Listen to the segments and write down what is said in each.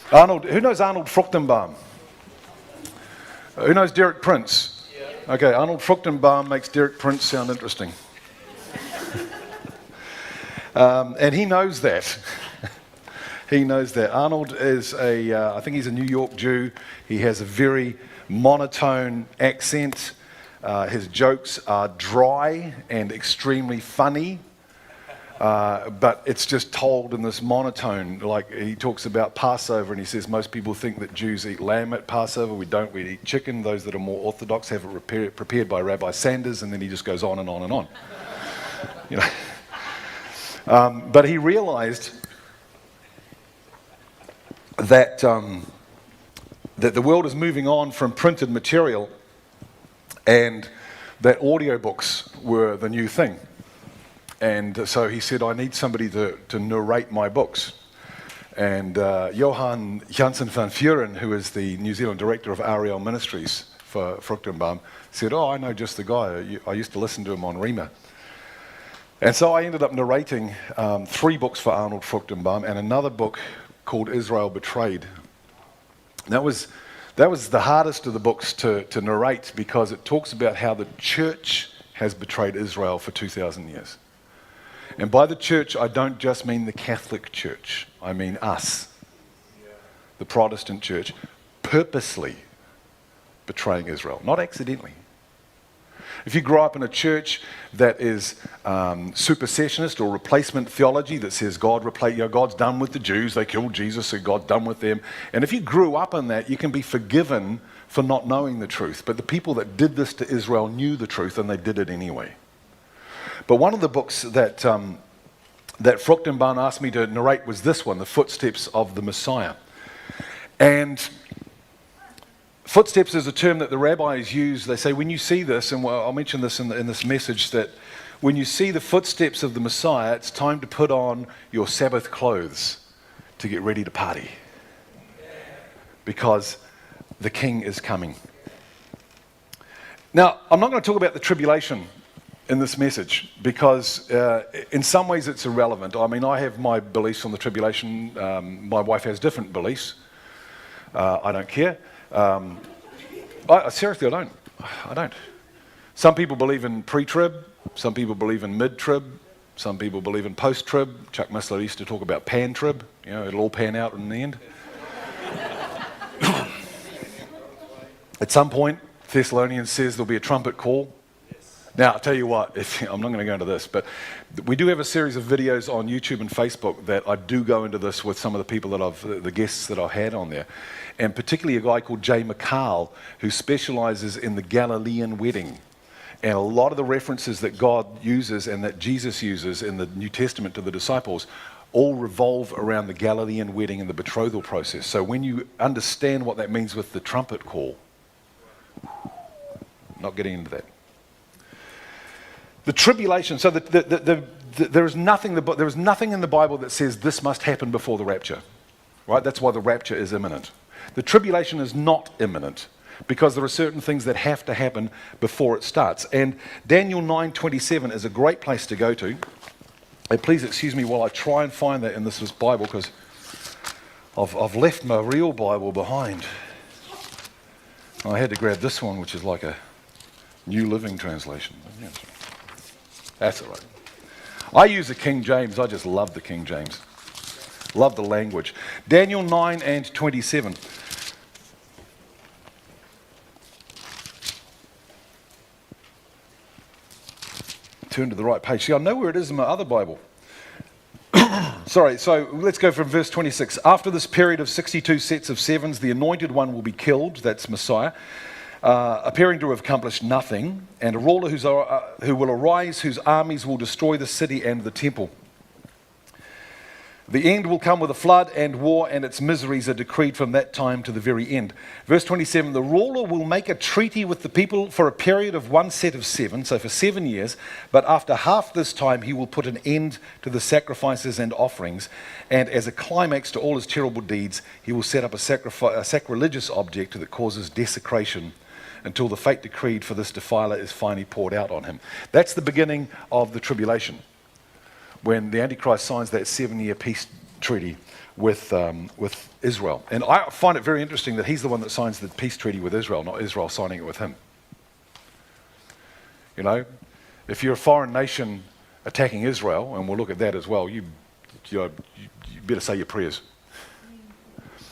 Who knows Arnold Fruchtenbaum? Who knows Derek Prince? Yeah. Okay, Arnold Fruchtenbaum makes Derek Prince sound interesting. And he knows that. He knows that. Arnold is I think he's a New York Jew. He has a very monotone accent. His jokes are dry and extremely funny. But it's just told in this monotone. Like he talks about Passover and he says most people think that Jews eat lamb at Passover. We don't. We eat chicken. Those that are more orthodox have it prepared by Rabbi Sanders, and then he just goes on and on and on. You know. But he realized that that the world is moving on from printed material, and that audiobooks were the new thing. And so he said, I need somebody to narrate my books. And Johan Janssen van Vuren, who is the New Zealand director of Ariel Ministries for Fruchtenbaum, said, I know just the guy. I used to listen to him on Rhema. And so I ended up narrating 3 books for Arnold Fruchtenbaum and another book called Israel Betrayed. That was the hardest of the books to narrate, because it talks about how the church has betrayed Israel for 2,000 years. And by the church, I don't just mean the Catholic Church. I mean us, the Protestant Church, purposely betraying Israel, not accidentally. If you grow up in a church that is supersessionist or replacement theology that says God's done with the Jews, they killed Jesus, so God's done with them. And if you grew up in that, you can be forgiven for not knowing the truth. But the people that did this to Israel knew the truth, and they did it anyway. But one of the books that Fruchtenbaum asked me to narrate was this one, The Footsteps of the Messiah. And footsteps is a term that the rabbis use. They say when you see this, and I'll mention this in this message, that when you see the footsteps of the Messiah, it's time to put on your Sabbath clothes to get ready to party. Because the King is coming. Now, I'm not going to talk about the tribulation in this message, because in some ways it's irrelevant. I mean, I have my beliefs on the tribulation. My wife has different beliefs. I don't care. Seriously, I don't. Some people believe in pre-trib. Some people believe in mid-trib. Some people believe in post-trib. Chuck Missler used to talk about pan-trib. You know, it'll all pan out in the end. At some point, Thessalonians says there'll be a trumpet call. Now, I'll tell you what, I'm not going to go into this, but we do have a series of videos on YouTube and Facebook that I do go into this with some of the people the guests that I've had on there. And particularly a guy called Jay McCall, who specializes in the Galilean wedding. And a lot of the references that God uses and that Jesus uses in the New Testament to the disciples all revolve around the Galilean wedding and the betrothal process. So when you understand what that means with the trumpet call, not getting into that. The tribulation, so there is nothing in the Bible that says this must happen before the rapture, right? That's why the rapture is imminent. The tribulation is not imminent, because there are certain things that have to happen before it starts. And Daniel 9:27 is a great place to go to. And please excuse me while I try and find that in this Bible, because I've left my real Bible behind. I had to grab this one, which is like a New Living Translation. That's all right. I use the King James. I just love the King James. Love the language. Daniel 9:27. Turn to the right page. See, I know where it is in my other Bible. Sorry, so let's go from verse 26. After this period of 62 sets of sevens, the anointed one will be killed, that's Messiah, appearing to have accomplished nothing, and a ruler who will arise, whose armies will destroy the city and the temple. The end will come with a flood, and war and its miseries are decreed from that time to the very end. Verse 27, the ruler will make a treaty with the people for a period of 1 set of 7, so for 7 years, but after half this time he will put an end to the sacrifices and offerings, and as a climax to all his terrible deeds, he will set up a sacrilegious object that causes desecration until the fate decreed for this defiler is finally poured out on him. That's the beginning of the tribulation, when the Antichrist signs that 7-year peace treaty with Israel. And I find it very interesting that he's the one that signs the peace treaty with Israel, not Israel signing it with him. You know, if you're a foreign nation attacking Israel, and we'll look at that as well, you better say your prayers.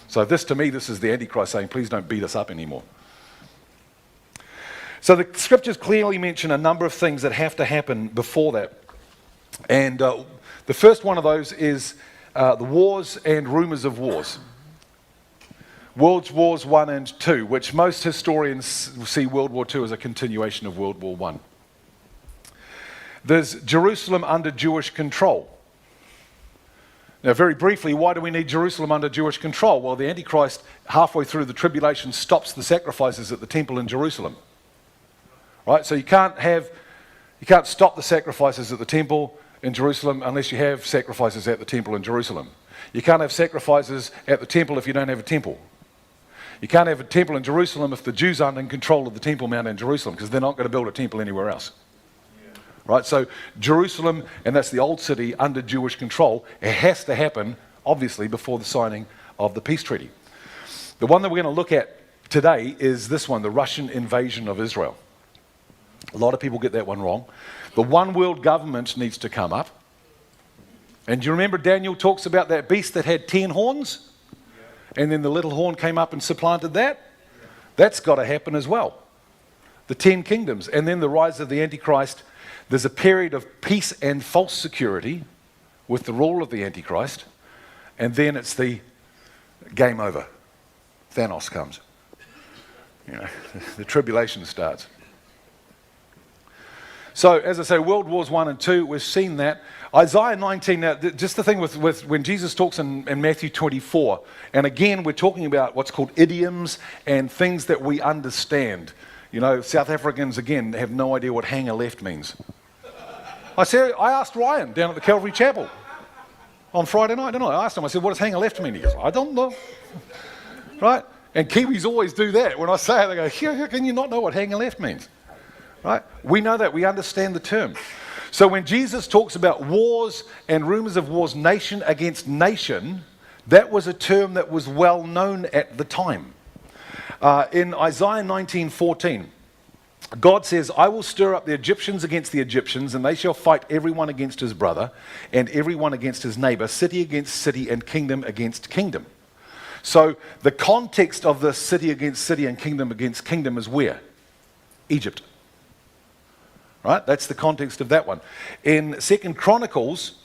So to me, this is the Antichrist saying, please don't beat us up anymore. So the scriptures clearly mention a number of things that have to happen before that. And the first one of those is the wars and rumors of wars. World Wars I and II, which most historians see World War II as a continuation of World War I. There's Jerusalem under Jewish control. Now, very briefly, why do we need Jerusalem under Jewish control? Well, the Antichrist, halfway through the tribulation, stops the sacrifices at the temple in Jerusalem. Right? So you can't stop the sacrifices at the temple in Jerusalem unless you have sacrifices at the temple in Jerusalem. You can't have sacrifices at the temple if you don't have a temple. You can't have a temple in Jerusalem if the Jews aren't in control of the Temple Mount in Jerusalem, because they're not going to build a temple anywhere else. Right, so Jerusalem, and that's the old city, under Jewish control, it has to happen, obviously, before the signing of the peace treaty. The one that we're going to look at today is this one, the Russian invasion of Israel. A lot of people get that one wrong. The one world government needs to come up. And do you remember Daniel talks about that beast that had 10 horns? And then the little horn came up and supplanted that? That's got to happen as well. The 10 kingdoms. And then the rise of the Antichrist. There's a period of peace and false security with the rule of the Antichrist, and then it's the game over. Thanos comes. You know, the tribulation starts. So, as I say, World Wars I and II, we've seen that. Isaiah 19, now, just the thing with when Jesus talks in Matthew 24, and again, we're talking about what's called idioms and things that we understand. You know, South Africans, again, have no idea what hang a left means. I asked Ryan down at the Calvary Chapel on Friday night, didn't I? I asked him, I said, what does hang a left mean? He goes, I don't know. Right? And Kiwis always do that. When I say it, they go, how can you not know what hang a left means? Right? We know that. We understand the term. So when Jesus talks about wars and rumors of wars, nation against nation, that was a term that was well known at the time. In Isaiah 19:14, God says, I will stir up the Egyptians against the Egyptians, and they shall fight everyone against his brother, and everyone against his neighbor, city against city, and kingdom against kingdom. So the context of the city against city and kingdom against kingdom is where? Egypt. Right? That's the context of that one. In 2 Chronicles,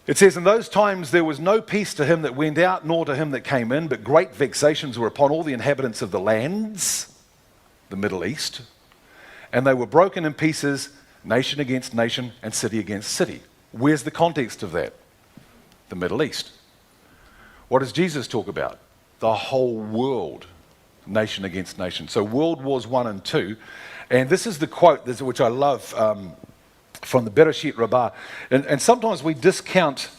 it says, in those times there was no peace to him that went out, nor to him that came in, but great vexations were upon all the inhabitants of the lands, the Middle East, and they were broken in pieces, nation against nation and city against city. Where's the context of that? The Middle East. What does Jesus talk about? The whole world, nation against nation. So World Wars I and II, and this is the quote, which I love, from the Bereshit Rabbah. And sometimes we discount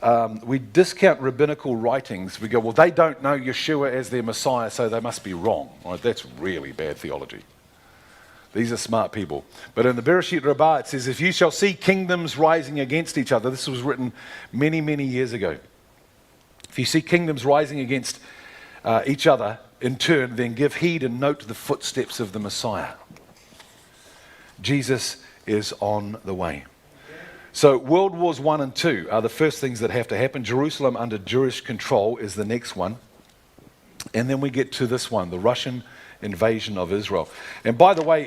rabbinical writings. We go, well, they don't know Yeshua as their Messiah, so they must be wrong. Right? That's really bad theology. These are smart people. But in the Bereshit Rabbah, it says, if you shall see kingdoms rising against each other, this was written many, many years ago. If you see kingdoms rising against each other in turn, then give heed and note the footsteps of the Messiah. Jesus is on the way. So World Wars I and II are the first things that have to happen. Jerusalem under Jewish control is the next one. And then we get to this one, the Russian invasion of Israel. And by the way,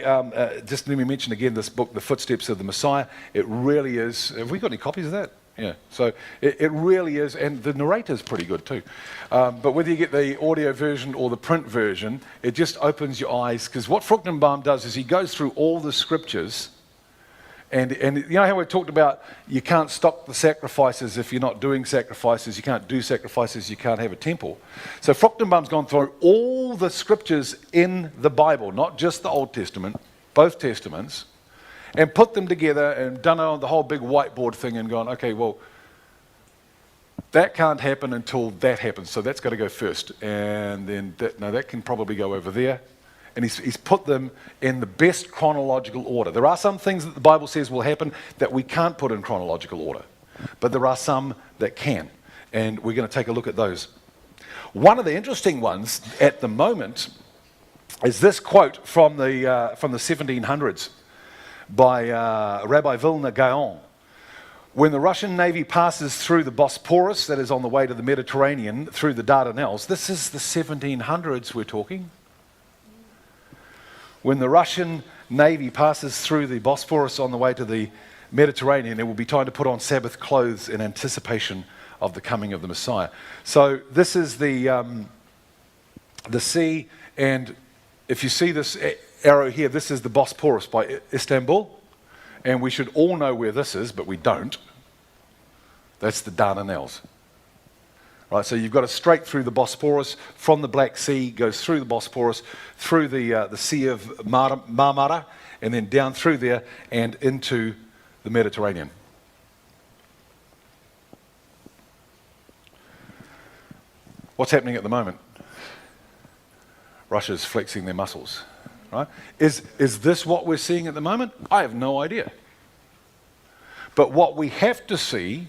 just let me mention again this book, The Footsteps of the Messiah. It really is. Have we got any copies of that? Yeah. So it really is. And the narrator's pretty good too. But whether you get the audio version or the print version, it just opens your eyes. Because what Fruchtenbaum does is he goes through all the scriptures. And you know how we talked about you can't stop the sacrifices if you're not doing sacrifices, you can't do sacrifices, you can't have a temple. So Fruchtenbaum's gone through all the scriptures in the Bible, not just the Old Testament, both Testaments, and put them together and done the whole big whiteboard thing and gone, okay, well, that can't happen until that happens, so that's got to go first. And then that can probably go over there. And he's put them in the best chronological order. There are some things that the Bible says will happen that we can't put in chronological order. But there are some that can. And we're going to take a look at those. One of the interesting ones at the moment is this quote from the 1700s by Rabbi Vilna Gaon. When the Russian Navy passes through the Bosporus, that is on the way to the Mediterranean, through the Dardanelles, this is the 1700s we're talking. When the Russian Navy passes through the Bosporus on the way to the Mediterranean, it will be time to put on Sabbath clothes in anticipation of the coming of the Messiah. So this is the sea, and if you see this arrow here, this is the Bosporus by Istanbul, and we should all know where this is, but we don't. That's the Dardanelles. Right, so you've got to straight through the Bosporus from the Black Sea, goes through the Bosporus, through the Sea of Marmara, and then down through there and into the Mediterranean. What's happening at the moment? Russia's flexing their muscles. Right? Is this what we're seeing at the moment? I have no idea. But what we have to see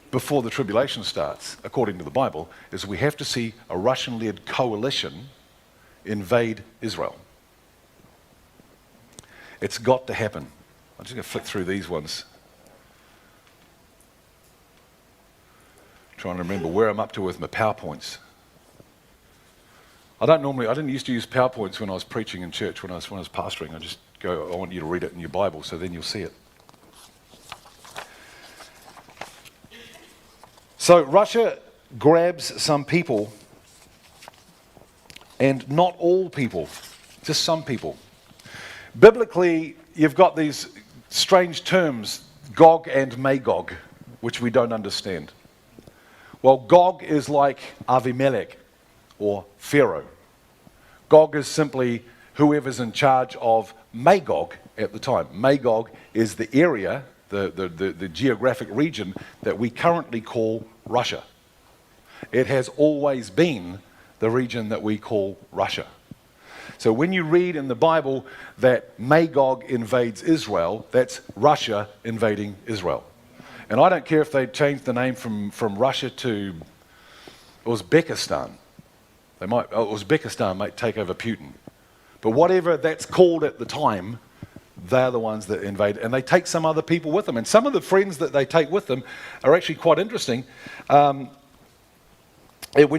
before the tribulation starts, according to the Bible, is we have to see a Russian-led coalition invade Israel. It's got to happen. I'm just going to flick through these ones. Trying to remember where I'm up to with my PowerPoints. I didn't used to use PowerPoints when I was preaching in church, when I was pastoring. I just go, I want you to read it in your Bible, so then you'll see it. So Russia grabs some people, and not all people, just some people. Biblically, you've got these strange terms, Gog and Magog, which we don't understand. Well, Gog is like Avimelech or Pharaoh. Gog is simply whoever's in charge of Magog at the time. Magog is the area, the geographic region that we currently call Russia. It has always been the region that we call Russia. So when you read in the Bible that Magog invades Israel, that's Russia invading Israel. And I don't care if they changed the name from Russia to Uzbekistan. Uzbekistan might take over Putin. But whatever that's called at the time, they're the ones that invade. And they take some other people with them. And some of the friends that they take with them are actually quite interesting. When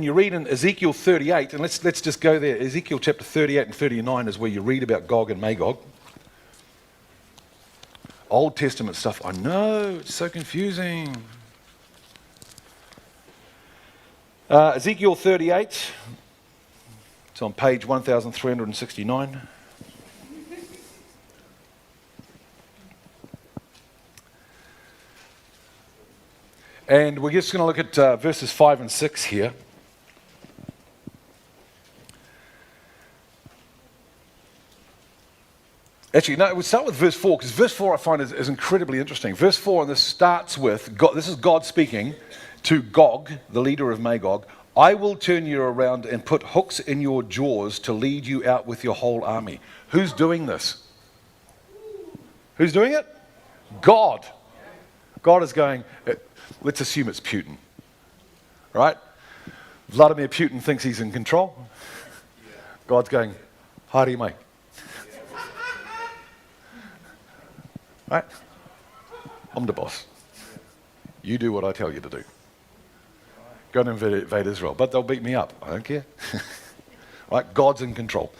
you read in Ezekiel 38, and let's just go there. Ezekiel chapter 38 and 39 is where you read about Gog and Magog. Old Testament stuff. I know, it's so confusing. Ezekiel 38. It's on page 1369. And we're just going to look at verses 5 and 6 here. Actually, no, we'll start with verse 4, because verse 4 I find is incredibly interesting. Verse 4, and this starts with, God, this is God speaking to Gog, the leader of Magog. I will turn you around and put hooks in your jaws to lead you out with your whole army. Who's doing this? Who's doing it? God. God is going, let's assume it's Putin. Right? Vladimir Putin thinks he's in control. God's going, howdy mate. Right? I'm the boss. You do what I tell you to do. Go and invade Israel. But they'll beat me up. I don't care. Right? God's in control.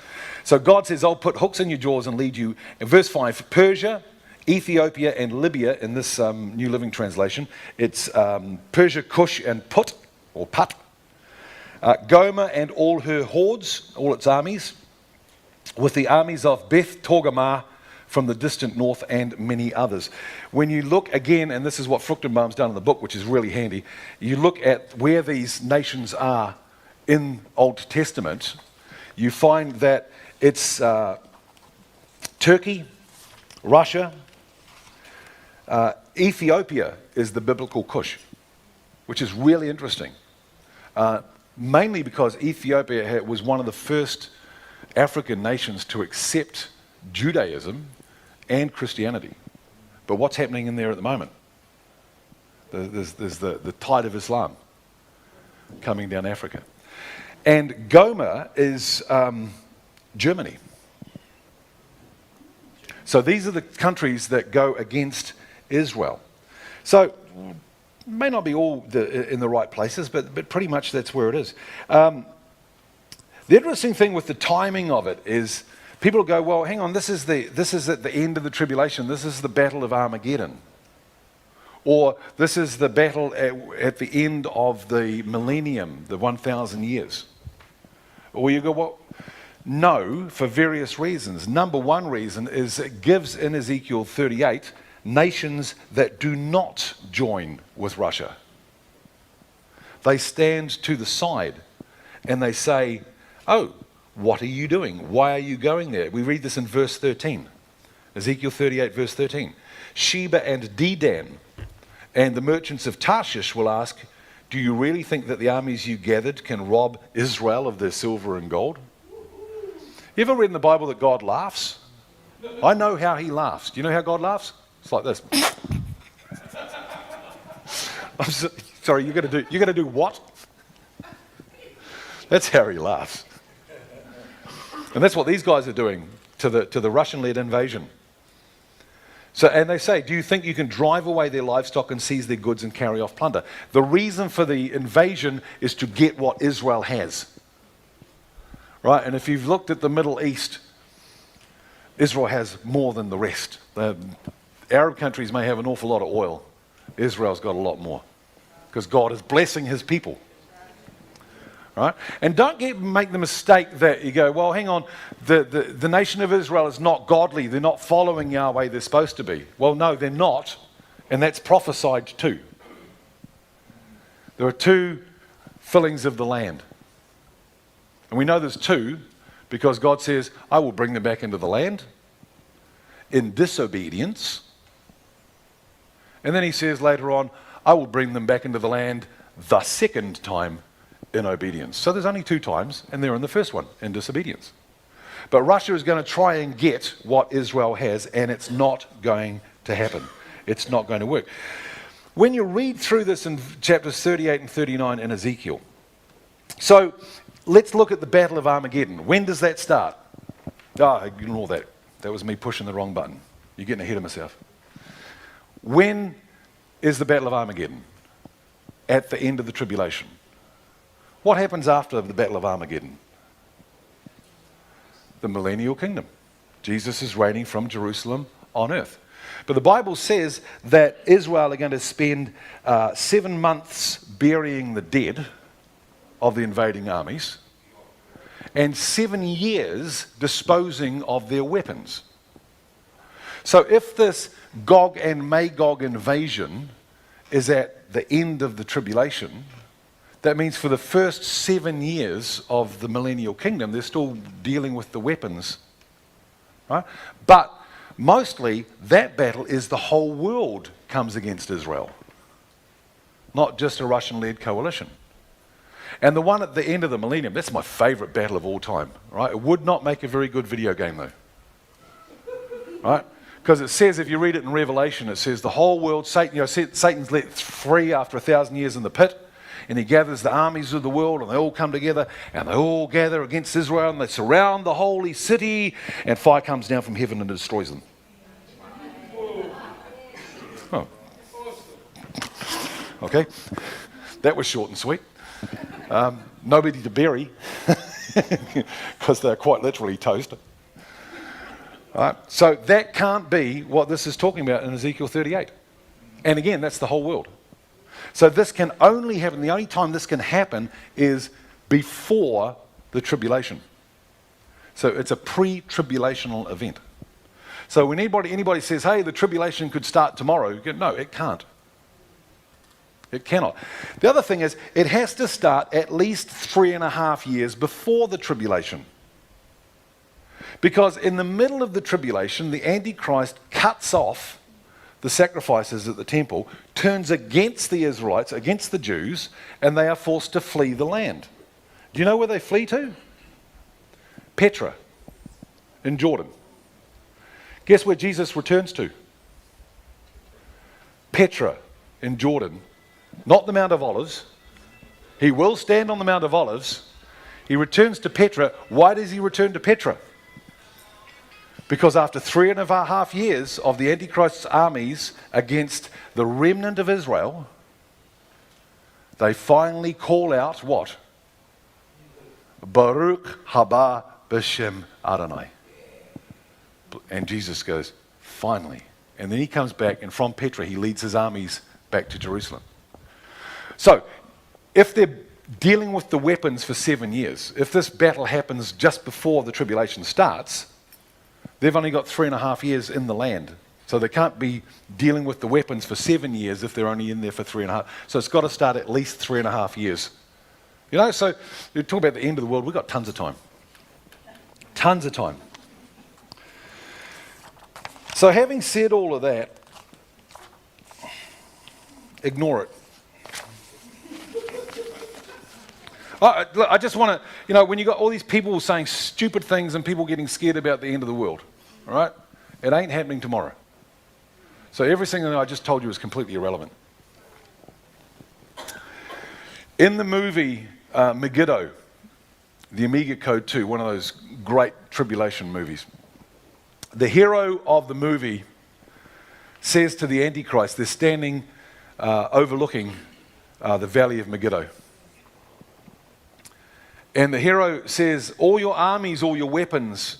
So God says, I'll put hooks in your jaws and lead you. In verse 5, Persia, Ethiopia, and Libya, in this New Living Translation, it's Persia, Cush, and Put, or Put. Gomer and all her hordes, all its armies, with the armies of Beth Togarmah from the distant north, and many others. When you look again, and this is what Fruchtenbaum's done in the book, which is really handy, you look at where these nations are in Old Testament, you find that it's Turkey, Russia, Ethiopia is the biblical Cush, which is really interesting. Mainly because Ethiopia was one of the first African nations to accept Judaism and Christianity. But what's happening in there at the moment? There's the tide of Islam. coming down Africa. And Gomer is Germany. So these are the countries that go against Israel. So may not be all in the right places, but pretty much that's where it is. The interesting thing with the timing of it is people go, well, hang on, this is at the end of the tribulation. This is the Battle of Armageddon. Or this is the battle at the end of the millennium, the 1,000 years. Or you go, well, no, for various reasons. Number one reason is it gives in Ezekiel 38 nations that do not join with Russia. They stand to the side and they say, oh, what are you doing? Why are you going there? We read this in verse 13. Ezekiel 38, verse 13. Sheba and Dedan and the merchants of Tarshish will ask, do you really think that the armies you gathered can rob Israel of their silver and gold? You ever read in the Bible that God laughs? I know how he laughs. Do you know how God laughs? It's like this. I'm sorry, you're going to do what? That's how he laughs. And that's what these guys are doing to the Russian-led invasion. So, and they say, do you think you can drive away their livestock and seize their goods and carry off plunder? The reason for the invasion is to get what Israel has. Right? And if you've looked at the Middle East, Israel has more than the rest. The Arab countries may have an awful lot of oil. Israel's got a lot more because God is blessing his people. Right? And don't make the mistake that you go, well, hang on, the nation of Israel is not godly. They're not following Yahweh they're supposed to be. Well, no, they're not. And that's prophesied too. There are two fillings of the land. And we know there's two because God says, I will bring them back into the land in disobedience. And then he says later on, I will bring them back into the land the second time in obedience. So there's only two times, and they're in the first one, in disobedience. But Russia is going to try and get what Israel has, and it's not going to happen. It's not going to work. When you read through this in chapters 38 and 39 in Ezekiel, so let's look at the Battle of Armageddon. When does that start? Ignore that. That was me pushing the wrong button. You're getting ahead of myself. When is the Battle of Armageddon? At the end of the tribulation. What happens after the Battle of Armageddon? The millennial kingdom. Jesus is reigning from Jerusalem on earth. But the Bible says that Israel are going to spend 7 months burying the dead of the invading armies and 7 years disposing of their weapons. So if this Gog and Magog invasion is at the end of the tribulation, that means for the first 7 years of the millennial kingdom, they're still dealing with the weapons. Right? But mostly, that battle is the whole world comes against Israel, not just a Russian-led coalition. And the one at the end of the millennium, that's my favorite battle of all time. Right? It would not make a very good video game, though. Right? Because it says, if you read it in Revelation, it says the whole world, Satan's let free after 1,000 years in the pit. And he gathers the armies of the world, and they all come together, and they all gather against Israel, and they surround the holy city, and fire comes down from heaven and destroys them. Oh. Okay. That was short and sweet. Nobody to bury, because they're quite literally toast. All right. So that can't be what this is talking about in Ezekiel 38. And again, that's the whole world. So this can only happen, the only time this can happen is before the tribulation. So it's a pre-tribulational event. So when anybody says, hey, the tribulation could start tomorrow, you go, no, it can't. It cannot. The other thing is, it has to start at least 3.5 years before the tribulation. Because in the middle of the tribulation, the Antichrist cuts off the sacrifices at the temple, turns against the Israelites, against the Jews, and they are forced to flee the land. Do you know where they flee to? Petra, in Jordan. Guess where Jesus returns to? Petra, in Jordan. Not the Mount of Olives, He will stand on the Mount of Olives. He returns to Petra. Why does he return to Petra? Because after 3.5 years of the Antichrist's armies against the remnant of Israel, they finally call out what? Baruch haba b'shem Adonai. And Jesus goes, finally. And then he comes back, and from Petra he leads his armies back to Jerusalem. So, if they're dealing with the weapons for 7 years, if this battle happens just before the tribulation starts, they've only got 3.5 years in the land. So they can't be dealing with the weapons for 7 years if they're only in there for 3.5. So it's got to start at least 3.5 years. You know, so you talk about the end of the world, we've got tons of time. Tons of time. So having said all of that, ignore it. I just want to, you know, when you got all these people saying stupid things and people getting scared about the end of the world, all right? It ain't happening tomorrow. So everything that I just told you is completely irrelevant. In the movie Megiddo, the Amiga Code 2, one of those great tribulation movies, the hero of the movie says to the Antichrist, they're standing overlooking the valley of Megiddo. And the hero says, all your armies, all your weapons,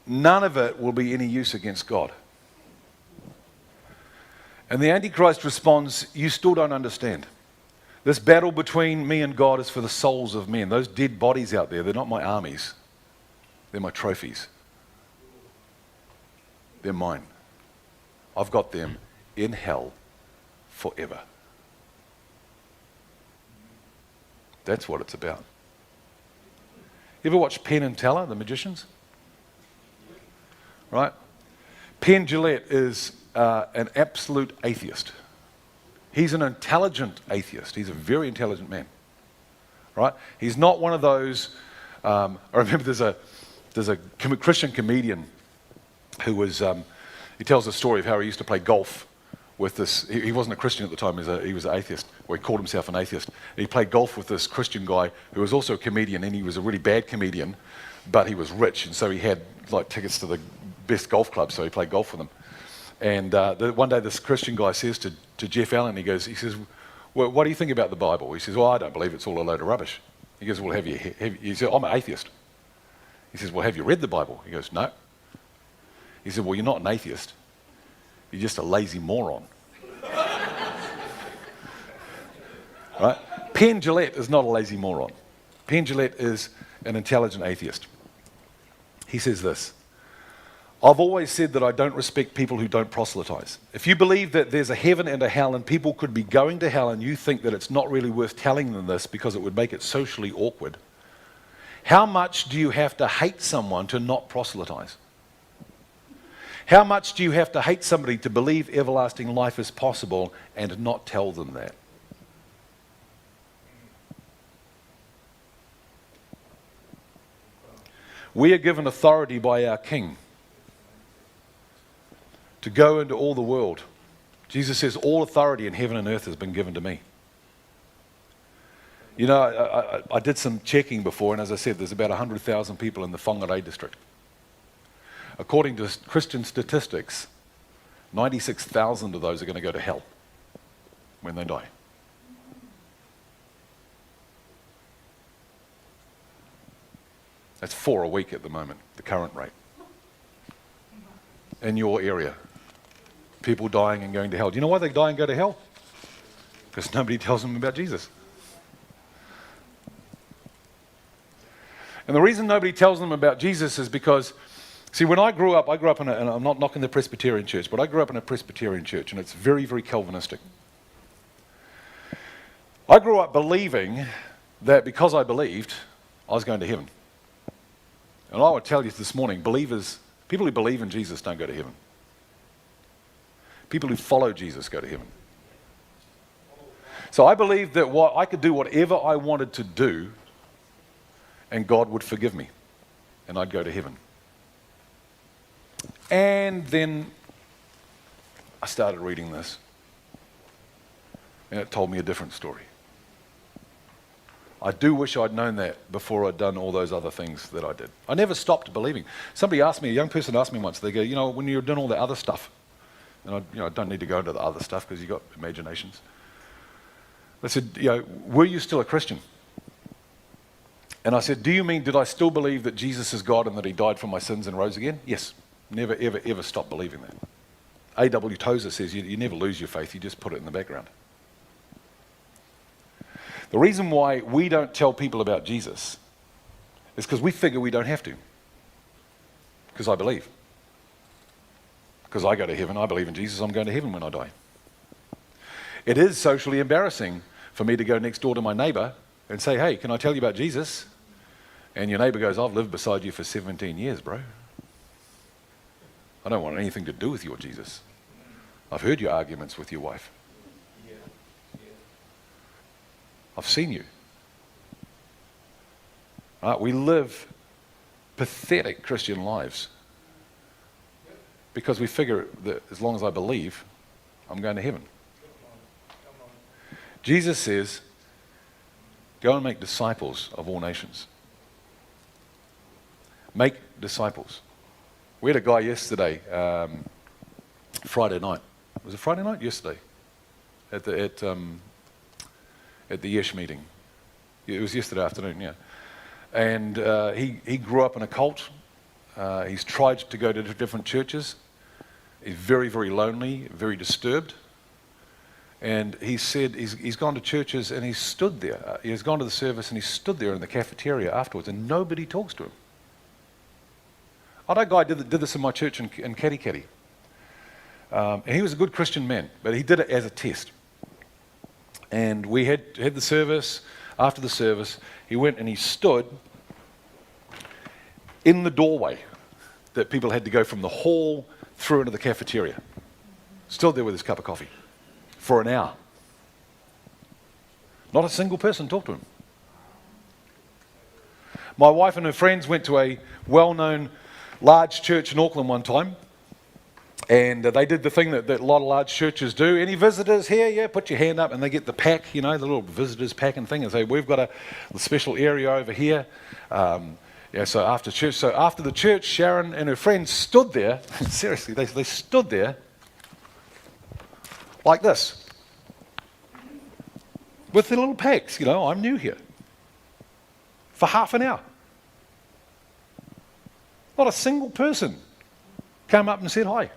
none of it will be any use against God. And the Antichrist responds, you still don't understand. This battle between me and God is for the souls of men. Those dead bodies out there, they're not my armies. They're my trophies. They're mine. I've got them in hell forever. That's what it's about. You ever watch Penn and Teller, the magicians? Right? Penn Jillette is an absolute atheist. He's an intelligent atheist. He's a very intelligent man. Right? He's not one of those. I remember there's a Christian comedian who was. He tells a story of how he used to play golf with this. He wasn't a Christian at the time. He was an atheist, or he called himself an atheist. And he played golf with this Christian guy who was also a comedian, and he was a really bad comedian, but he was rich, and so he had like tickets to the best golf clubs, so he played golf with them. And one day this Christian guy says to Jeff Allen, he says, well, what do you think about the Bible? He says, well, I don't believe it's all a load of rubbish. He goes, well, he said, I'm an atheist. He says, well, have you read the Bible? He goes, no. He said, well, you're not an atheist. You're just a lazy moron. Right? Penn Jillette is not a lazy moron. Penn Jillette is an intelligent atheist. He says this, I've always said that I don't respect people who don't proselytize. If you believe that there's a heaven and a hell and people could be going to hell and you think that it's not really worth telling them this because it would make it socially awkward, how much do you have to hate someone to not proselytize? How much do you have to hate somebody to believe everlasting life is possible and not tell them that? We are given authority by our King to go into all the world. Jesus says, all authority in heaven and earth has been given to me. You know, I did some checking before, and as I said, there's about 100,000 people in the Whangarei district. According to Christian statistics, 96,000 of those are going to go to hell when they die. That's 4 a week at the moment, the current rate. In your area, people dying and going to hell. Do you know why they die and go to hell? Because nobody tells them about Jesus. And the reason nobody tells them about Jesus is because, see, when I grew up in and I'm not knocking the Presbyterian church, but I grew up in a Presbyterian church, and it's very, very Calvinistic. I grew up believing that because I believed, I was going to heaven. And I would tell you this morning, people who believe in Jesus don't go to heaven. People who follow Jesus go to heaven. So I believed that I could do whatever I wanted to do and God would forgive me and I'd go to heaven. And then I started reading this and it told me a different story. I do wish I'd known that before I'd done all those other things that I did. I never stopped believing. Somebody asked me, a young person asked me once, they go, when you're doing all that other stuff, and I don't need to go into the other stuff because you've got imaginations. They said, were you still a Christian? And I said, do you mean, did I still believe that Jesus is God and that he died for my sins and rose again? Yes. Never, ever, ever stopped believing that. A.W. Tozer says you never lose your faith, you just put it in the background. The reason why we don't tell people about Jesus is because we figure we don't have to. Because I believe. Because I go to heaven, I believe in Jesus, I'm going to heaven when I die. It is socially embarrassing for me to go next door to my neighbor and say, hey, can I tell you about Jesus? And your neighbor goes, I've lived beside you for 17 years, bro. I don't want anything to do with your Jesus. I've heard your arguments with your wife. I've seen you. Right? We live pathetic Christian lives because we figure that as long as I believe, I'm going to heaven. Jesus says, go and make disciples of all nations. Make disciples. We had a guy yesterday, Friday night. Was it Friday night? Yesterday. At the Yesh meeting. It was yesterday afternoon, yeah. And he grew up in a cult. He's tried to go to different churches. He's very, very lonely, very disturbed. And he said he's gone to churches and he's stood there. He's gone to the service and he stood there in the cafeteria afterwards and nobody talks to him. I know a guy did this in my church in Kadikadi. And he was a good Christian man, but he did it as a test. And we had the service. After the service, he went and he stood in the doorway that people had to go from the hall through into the cafeteria. Stood there with his cup of coffee for an hour. Not a single person talked to him. My wife and her friends went to a well-known large church in Auckland one time. And they did the thing that a lot of large churches do. Any visitors here? Yeah, put your hand up. And they get the pack, the little visitors pack and thing, and say, we've got a special area over here. So after the church, Sharon and her friends stood there. Seriously, they stood there like this. With their little packs, I'm new here. For half an hour. Not a single person came up and said hi.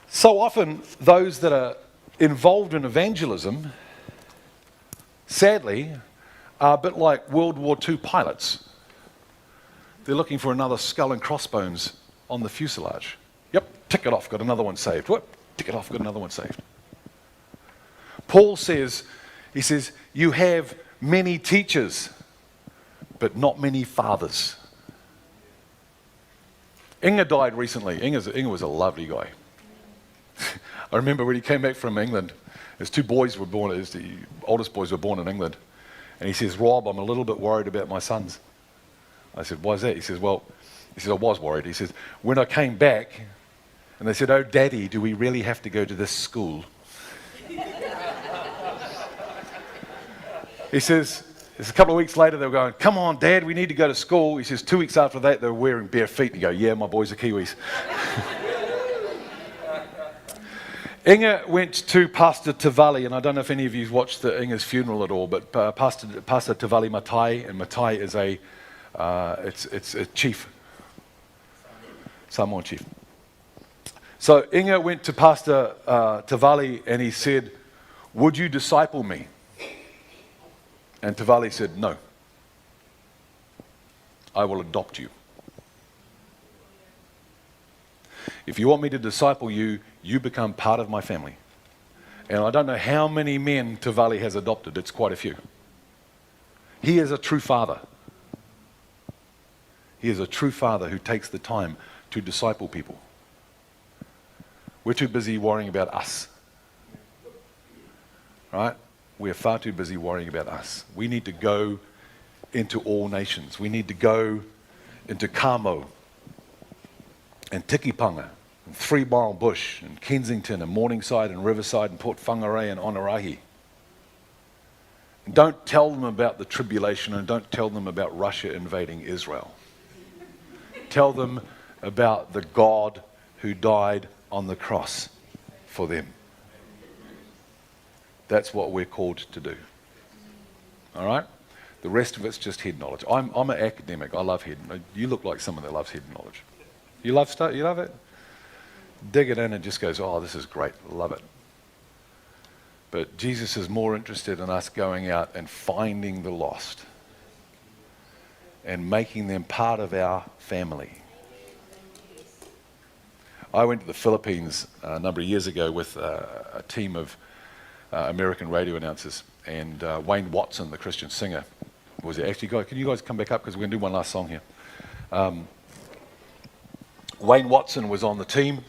So often, those that are involved in evangelism, sadly, are a bit like World War II pilots. They're looking for another skull and crossbones on the fuselage. Yep, tick it off, got another one saved. Whoop, tick it off, got another one saved. Paul says, you have many teachers, but not many fathers. Inga died recently. Inga was a lovely guy. I remember when he came back from England, his two boys were born, the oldest boys were born in England. And he says, Rob, I'm a little bit worried about my sons. I said, why is that? He says, I was worried. He says, when I came back, and they said, oh, Daddy, do we really have to go to this school? He says, a couple of weeks later, they were going, come on, Dad, we need to go to school. He says, 2 weeks after that, they were wearing bare feet. And you go, yeah, my boys are Kiwis. Inga went to Pastor Tavali, and I don't know if any of you watched Inga's funeral at all, but Pastor Tavali Matai, and Matai is it's a chief, Samoan chief. So Inga went to Pastor Tavali, and he said, would you disciple me? And Tavali said, no. I will adopt you. If you want me to disciple you, you become part of my family. And I don't know how many men Tavali has adopted. It's quite a few. He is a true father. He is a true father who takes the time to disciple people. We're too busy worrying about us. Right? We're far too busy worrying about us. We need to go into all nations. We need to go into Kamo and Tikipanga and 3 Mile Bush, and Kensington, and Morningside, and Riverside, and Port Whangarei, and Whangarei. And don't tell them about the tribulation, and don't tell them about Russia invading Israel. Tell them about the God who died on the cross for them. That's what we're called to do. All right? The rest of it's just head knowledge. I'm an academic. I love head. You look like someone that loves head knowledge. You love stuff? You love it? Dig it in and just goes, oh, this is great. Love it. But Jesus is more interested in us going out and finding the lost and making them part of our family. I went to the Philippines a number of years ago with a team of American radio announcers, and Wayne Watson, the Christian singer, was there. Actually, can you guys come back up, because we're going to do one last song here. Wayne Watson was on the team,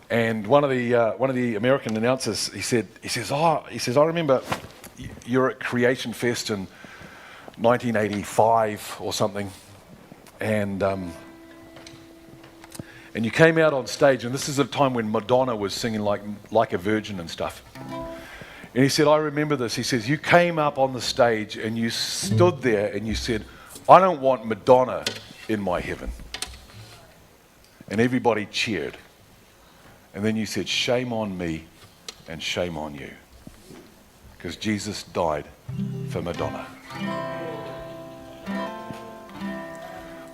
and one of the American announcers, he says, I remember you're at Creation Fest in 1985 or something, and you came out on stage, and this is a time when Madonna was singing like a Virgin and stuff. And he said, I remember this. He says, you came up on the stage and you stood there and you said, I don't want Madonna in my heaven. And everybody cheered. And then you said, shame on me and shame on you. Because Jesus died for Madonna.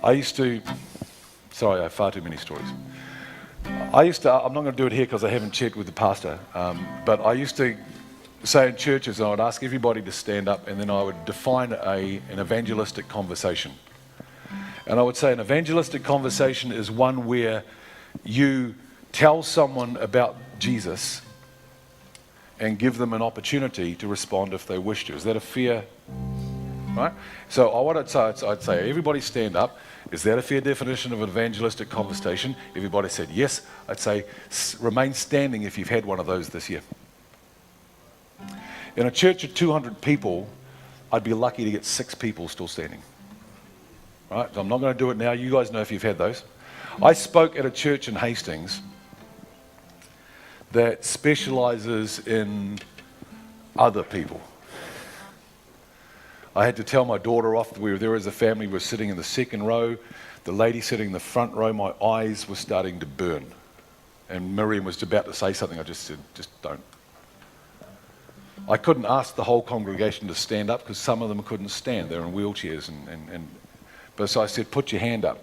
I have far too many stories. I'm not going to do it here because I haven't checked with the pastor, but I used to say in churches, I would ask everybody to stand up, and then I would define an evangelistic conversation. And I would say an evangelistic conversation is one where you tell someone about Jesus and give them an opportunity to respond if they wish to. Is that a fair, right? So I'd say everybody stand up. Is that a fair definition of an evangelistic conversation? Everybody said yes. I'd say remain standing if you've had one of those this year. In a church of 200 people, I'd be lucky to get 6 people still standing. Right? So I'm not going to do it now. You guys know if you've had those. I spoke at a church in Hastings that specializes in other people. I had to tell my daughter off. We were there as a family. We were sitting in the second row. The lady sitting in the front row, my eyes were starting to burn. And Miriam was about to say something. I just said, just don't. I couldn't ask the whole congregation to stand up because some of them couldn't stand. They're in wheelchairs. But so I said, put your hand up.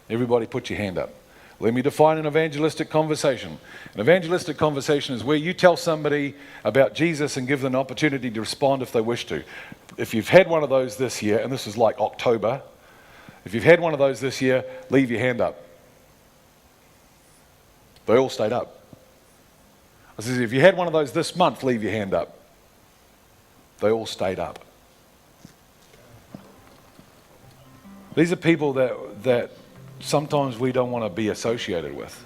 Everybody put your hand up. Let me define an evangelistic conversation. An evangelistic conversation is where you tell somebody about Jesus and give them an opportunity to respond if they wish to. If you've had one of those this year, and this is like October, if you've had one of those this year, leave your hand up. They all stayed up. I said, if you had one of those this month, leave your hand up. They all stayed up. These are people that sometimes we don't want to be associated with.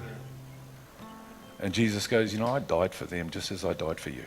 And Jesus goes, I died for them just as I died for you.